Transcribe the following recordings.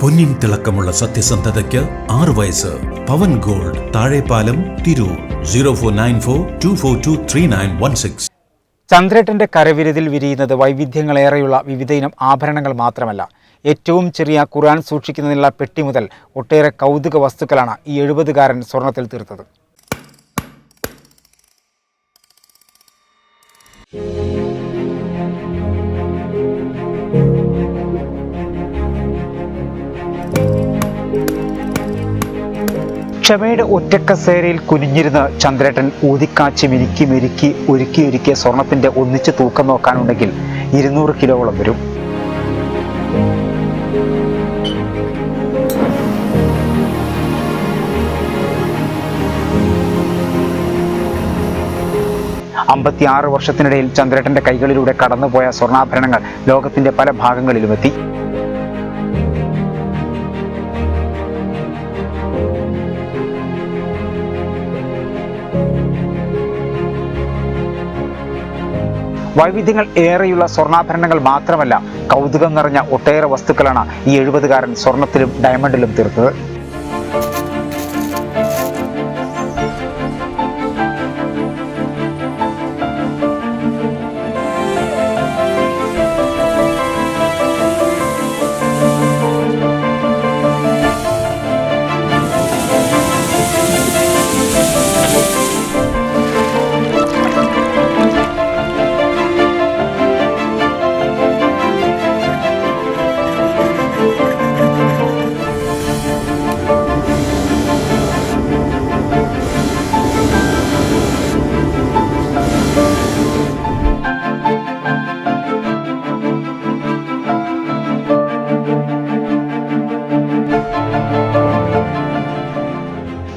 പൊന്നിൻ തിളക്കമുള്ള സത്യസന്ധതയ്ക്ക് 6 വയസ്സ്. പവൻ ഗോൾഡ്, താഴെപ്പാലം, തിരൂർ. 049424239116. ചന്ദ്രേട്ടന്റെ കരവിരുതിൽ വിരിയുന്നത് വൈവിധ്യങ്ങളേറെയുള്ള വിവിധയിനം ആഭരണങ്ങൾ മാത്രമല്ല. ഏറ്റവും ചെറിയ ഖുർആൻ സൂക്ഷിക്കുന്നതിനുള്ള പെട്ടി മുതൽ ഒട്ടേറെ കൗതുക വസ്തുക്കളാണ് ഈ 70-കാരൻ സ്വർണത്തിൽ തീർത്തത്. ക്ഷമയുടെ ഒറ്റക്കസേരയിൽ കുനിഞ്ഞിരുന്ന് ചന്ദ്രേട്ടൻ ഊതിക്കാച്ചി മെരുക്കി ഒരുക്കിയ സ്വർണത്തിന്റെ ഒന്നിച്ച് തൂക്കം നോക്കാനുണ്ടെങ്കിൽ 200 കിലോളം വരും. ാറ് വർഷത്തിനിടയിൽ ചന്ദ്രേട്ടന്റെ കൈകളിലൂടെ കടന്നുപോയ സ്വർണ്ണാഭരണങ്ങൾ ലോകത്തിന്റെ പല ഭാഗങ്ങളിലുമെത്തി. വൈവിധ്യങ്ങൾ ഏറെയുള്ള സ്വർണ്ണാഭരണങ്ങൾ മാത്രമല്ല, കൗതുകം നിറഞ്ഞ ഒട്ടേറെ വസ്തുക്കളാണ് ഈ 70-കാരൻ സ്വർണത്തിലും ഡയമണ്ടിലും തീർത്തത്.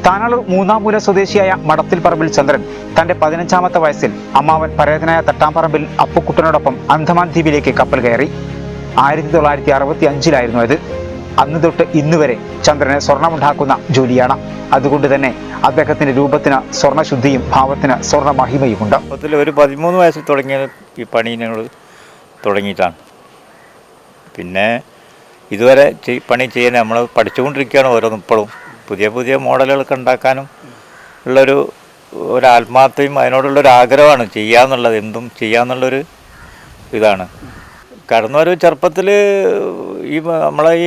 താനാളൂർ മൂന്നാമൂല സ്വദേശിയായ മടത്തിൽ പറമ്പിൽ ചന്ദ്രൻ തന്റെ 15ാമത്തെ വയസ്സിൽ അമ്മാവൻ പരേതനായ തട്ടാംപറമ്പിൽ അപ്പുക്കുട്ടനോടൊപ്പം അന്തമാൻ ദ്വീപിലേക്ക് കപ്പൽ കയറി. 1965 അത്. അന്ന് തൊട്ട് ഇന്നുവരെ ചന്ദ്രന് സ്വർണമുണ്ടാക്കുന്ന ജോലിയാണ്. അതുകൊണ്ട് തന്നെ അദ്ദേഹത്തിന്റെ രൂപത്തിന് സ്വർണ്ണശുദ്ധിയും ഭാവത്തിന് സ്വർണ്ണ മഹിമയുമുണ്ട്. ഒരു 13 വയസ്സിൽ തുടങ്ങിയ ഈ പണി ഞങ്ങൾ തുടങ്ങിയിട്ടാണ്. പിന്നെ ഇതുവരെ പണി ചെയ്യാൻ നമ്മൾ പഠിച്ചുകൊണ്ടിരിക്കുകയാണ്. ഓരോന്നും ഇപ്പോഴും പുതിയ മോഡലുകളൊക്കെ ഉണ്ടാക്കാനും ഉള്ളൊരു ആത്മാർത്ഥയും അതിനോടുള്ളൊരു ആഗ്രഹമാണ് ചെയ്യാന്നുള്ളത്. എന്തും ചെയ്യാന്നുള്ളൊരു ഇതാണ്. കടന്നൊരു ചെറുപ്പത്തിൽ ഈ നമ്മളെ ഈ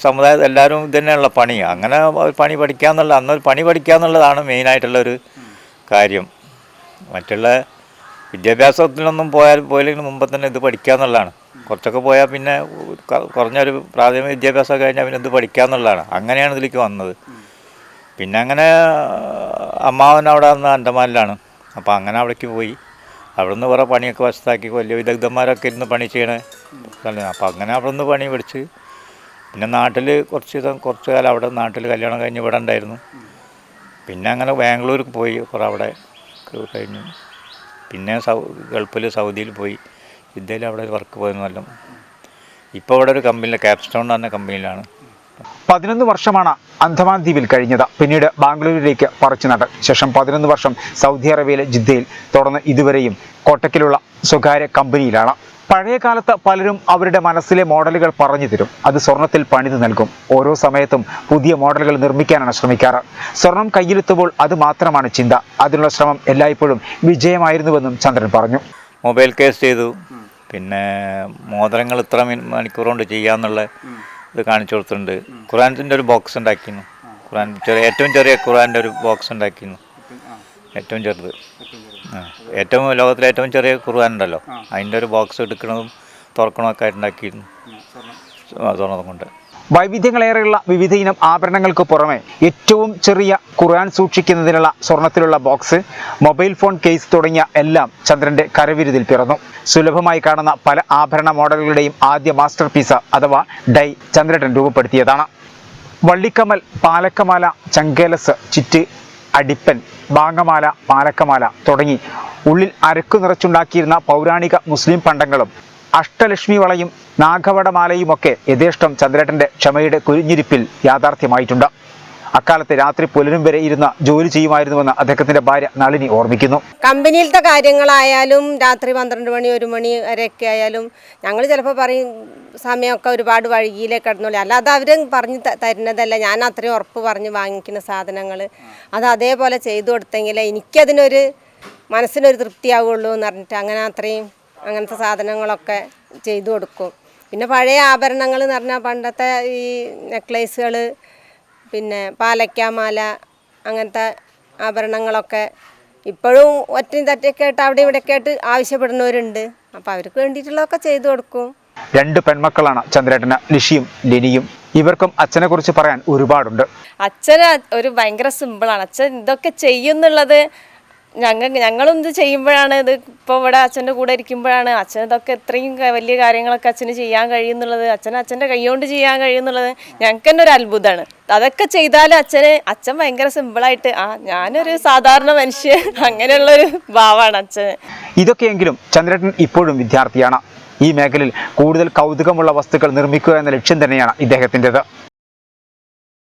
സമുദായം എല്ലാവരും ഇത് തന്നെയുള്ള പണി. അങ്ങനെ പണി പഠിക്കാന്നുള്ള അന്നൊരു പണി പഠിക്കാന്നുള്ളതാണ് മെയിനായിട്ടുള്ളൊരു കാര്യം. മറ്റുള്ള വിദ്യാഭ്യാസത്തിലൊന്നും പോയില്ലെങ്കിൽ മുമ്പ് തന്നെ ഇത് പഠിക്കാന്നുള്ളതാണ്. കുറച്ചൊക്കെ പോയാൽ പിന്നെ കുറഞ്ഞൊരു പ്രാഥമിക വിദ്യാഭ്യാസം കഴിഞ്ഞാൽ പിന്നെ ഇത് പഠിക്കാന്നുള്ളതാണ്. അങ്ങനെയാണ് ഇതിലേക്ക് വന്നത്. പിന്നെ അങ്ങനെ അമ്മാവൻ അവിടെ വന്ന് അന്തമാനിലാണ്. അപ്പോൾ അങ്ങനെ അവിടേക്ക് പോയി. അവിടെ നിന്ന് കുറേ പണിയൊക്കെ വശത്താക്കി വലിയ വിദഗ്ധന്മാരൊക്കെ ഇരുന്ന് പണി ചെയ്യണേ. അപ്പോൾ അങ്ങനെ അവിടെ നിന്ന് പണി പഠിച്ച് പിന്നെ നാട്ടിൽ കുറച്ച് കാലം അവിടെ നാട്ടിൽ കല്യാണം കഴിഞ്ഞ് ഇവിടെ ഉണ്ടായിരുന്നു. പിന്നെ അങ്ങനെ ബാംഗ്ലൂർക്ക് പോയി കുറേ അവിടെ കഴിഞ്ഞു. പിന്നെ ഗൾഫിൽ സൗദിയിൽ പോയി ഇന്ത്യയിൽ അവിടെ വർക്ക് പോയിരുന്നല്ലോ. ഇപ്പോൾ ഇവിടെ ഒരു കമ്പനിയിൽ ക്യാപ്സ്റ്റോൺ എന്ന് പറഞ്ഞ കമ്പനിയിലാണ്. 11 വർഷമാണ് അന്തമാൻ ദ്വീപിൽ കഴിഞ്ഞത്. പിന്നീട് ബാംഗ്ലൂരിലേക്ക് പറിച്ചു നട്ട് ശേഷം 11 വർഷം സൗദി അറേബ്യയിലെ ജിദ്ദയിൽ, തുടർന്ന് ഇതുവരെയും കോട്ടക്കിലുള്ള സ്വകാര്യ കമ്പനിയിലാണ്. പഴയ കാലത്ത് പലരും അവരുടെ മനസ്സിലെ മോഡലുകൾ പറഞ്ഞു തരും. അത് സ്വർണത്തിൽ പണിത് നൽകും. ഓരോ സമയത്തും പുതിയ മോഡലുകൾ നിർമ്മിക്കാനാണ് ശ്രമിക്കാറ്. സ്വർണം കയ്യിലെത്തുമ്പോൾ അത് മാത്രമാണ് ചിന്ത. അതിനുള്ള ശ്രമം എല്ലായ്പ്പോഴും വിജയമായിരുന്നുവെന്നും ചന്ദ്രൻ പറഞ്ഞു. മൊബൈൽ കേസ് ചെയ്തു. പിന്നെ മോതിരങ്ങൾ ഇത്ര മണിക്കൂർ കൊണ്ട് ചെയ്യാന്നുള്ള ഇത് കാണിച്ചു കൊടുത്തിട്ടുണ്ട്. ഖുറാൻ്റെ ഒരു ബോക്സ് ഉണ്ടാക്കിയിരുന്നു. ഏറ്റവും ചെറിയ ഖുറാൻ്റെ ഒരു ബോക്സ് ഉണ്ടാക്കിയിരുന്നു. ഏറ്റവും ചെറുത്, ലോകത്തിലെ ഏറ്റവും ചെറിയ ഖുർആൻ ഉണ്ടല്ലോ, അതിൻ്റെ ഒരു ബോക്സ് എടുക്കണതും തുറക്കണമൊക്കെ ആയിട്ട് ഉണ്ടാക്കിയിരുന്നു സ്വർണ്ണം കൊണ്ട്. വൈവിധ്യങ്ങളേറെയുള്ള വിവിധ ഇനം ആഭരണങ്ങൾക്ക് പുറമെ ഏറ്റവും ചെറിയ ഖുർആൻ സൂക്ഷിക്കുന്നതിനുള്ള സ്വർണത്തിലുള്ള ബോക്സ്, മൊബൈൽ ഫോൺ കേസ് തുടങ്ങിയ എല്ലാം ചന്ദ്രന്റെ കരവിരുതിൽ പിറന്നു. സുലഭമായി കാണുന്ന പല ആഭരണ മോഡലുകളുടെയും ആദ്യ മാസ്റ്റർ പീസ് അഥവാ ഡൈ ചന്ദ്രൻ രൂപപ്പെടുത്തിയതാണ്. വള്ളിക്കമൽ, പാലക്കമാല, ചങ്കേലസ്, ചിറ്റ്, അടിപ്പൻ, ബാങ്കമാല, പാലക്കമാല തുടങ്ങി ഉള്ളിൽ അരക്കു നിറച്ചുണ്ടാക്കിയിരുന്ന പൗരാണിക മുസ്ലിം പണ്ടങ്ങളും അഷ്ടലക്ഷ്മി വളയും നാഗവടമാലയുമൊക്കെ യഥേഷ്ടം ചന്ദ്രേട്ടന്റെ ക്ഷമയുടെ കുരിഞ്ഞിരിപ്പിൽ യാഥാർത്ഥ്യമായിട്ടുണ്ട്. അക്കാലത്ത് രാത്രി പുലരും വരെ ഇരുന്ന് ജോലി ചെയ്യുമായിരുന്നുവെന്ന് അദ്ദേഹത്തിന്റെ ഭാര്യ നളിനി ഓർമ്മിക്കുന്നു. കമ്പനിയിലത്തെ കാര്യങ്ങളായാലും രാത്രി 12 മണി 1 മണി വരെയൊക്കെ ആയാലും ഞങ്ങൾ ചിലപ്പോൾ പറയും സമയമൊക്കെ ഒരുപാട് വൈകിയിലേ കിടന്നുള്ളൂ. അല്ലാതെ അവർ പറഞ്ഞ് തരുന്നതല്ല, ഞാൻ അത്രയും ഉറപ്പ് പറഞ്ഞ് വാങ്ങിക്കുന്ന സാധനങ്ങൾ അത് അതേപോലെ ചെയ്തു കൊടുത്തെങ്കിലേ എനിക്കതിനൊരു മനസ്സിനൊരു തൃപ്തിയാവുള്ളൂ എന്ന് പറഞ്ഞിട്ട് അങ്ങനത്തെ സാധനങ്ങളൊക്കെ ചെയ്തു കൊടുക്കും. പിന്നെ പഴയ ആഭരണങ്ങൾ എന്ന് പറഞ്ഞാൽ പണ്ടത്തെ ഈ നെക്ലേസുകൾ, പിന്നെ പാലക്കാമാല, അങ്ങനത്തെ ആഭരണങ്ങളൊക്കെ ഇപ്പോഴും ഒറ്റയും തറ്റയൊക്കെ ആയിട്ട് അവിടെ ഇവിടെയൊക്കെ ആയിട്ട് ആവശ്യപ്പെടുന്നവരുണ്ട്. അപ്പോൾ അവർക്ക് വേണ്ടിയിട്ടുള്ളതൊക്കെ ചെയ്തു കൊടുക്കും. 2 പെൺമക്കളാണ് ചന്ദ്രേട്ടന്, ലിഷിയും ലിനിയും. ഇവർക്കും അച്ഛനെ കുറിച്ച് പറയാൻ ഒരുപാടുണ്ട്. അച്ഛന് ഒരു ഭയങ്കര സിമ്പിളാണ്. അച്ഛൻ ഇതൊക്കെ ചെയ്യുന്നുള്ളത് ഞങ്ങളും ഇത് ചെയ്യുമ്പോഴാണ്, ഇത് ഇപ്പോൾ ഇവിടെ അച്ഛൻ്റെ കൂടെ ഇരിക്കുമ്പോഴാണ് അച്ഛൻ ഇതൊക്കെ ഇത്രയും വലിയ കാര്യങ്ങളൊക്കെ അച്ഛന് ചെയ്യാൻ കഴിയുന്നുള്ളത്, അച്ഛൻ്റെ കൈകൊണ്ട് ചെയ്യാൻ കഴിയുന്നുള്ളത് ഞങ്ങൾക്ക് തന്നെ ഒരു അത്ഭുതമാണ്. അതൊക്കെ ചെയ്താലും അച്ഛൻ ഭയങ്കര സിമ്പിളായിട്ട് ഞാനൊരു സാധാരണ മനുഷ്യൻ അങ്ങനെയുള്ളൊരു ഭാവമാണ് അച്ഛന്. ഇതൊക്കെയെങ്കിലും ചന്ദ്രേട്ടൻ ഇപ്പോഴും വിദ്യാർത്ഥിയാണ്. ഈ മേഖലയിൽ കൂടുതൽ കൗതുകമുള്ള വസ്തുക്കൾ നിർമ്മിക്കുക എന്ന ലക്ഷ്യം തന്നെയാണ് ഇദ്ദേഹത്തിൻ്റെത്.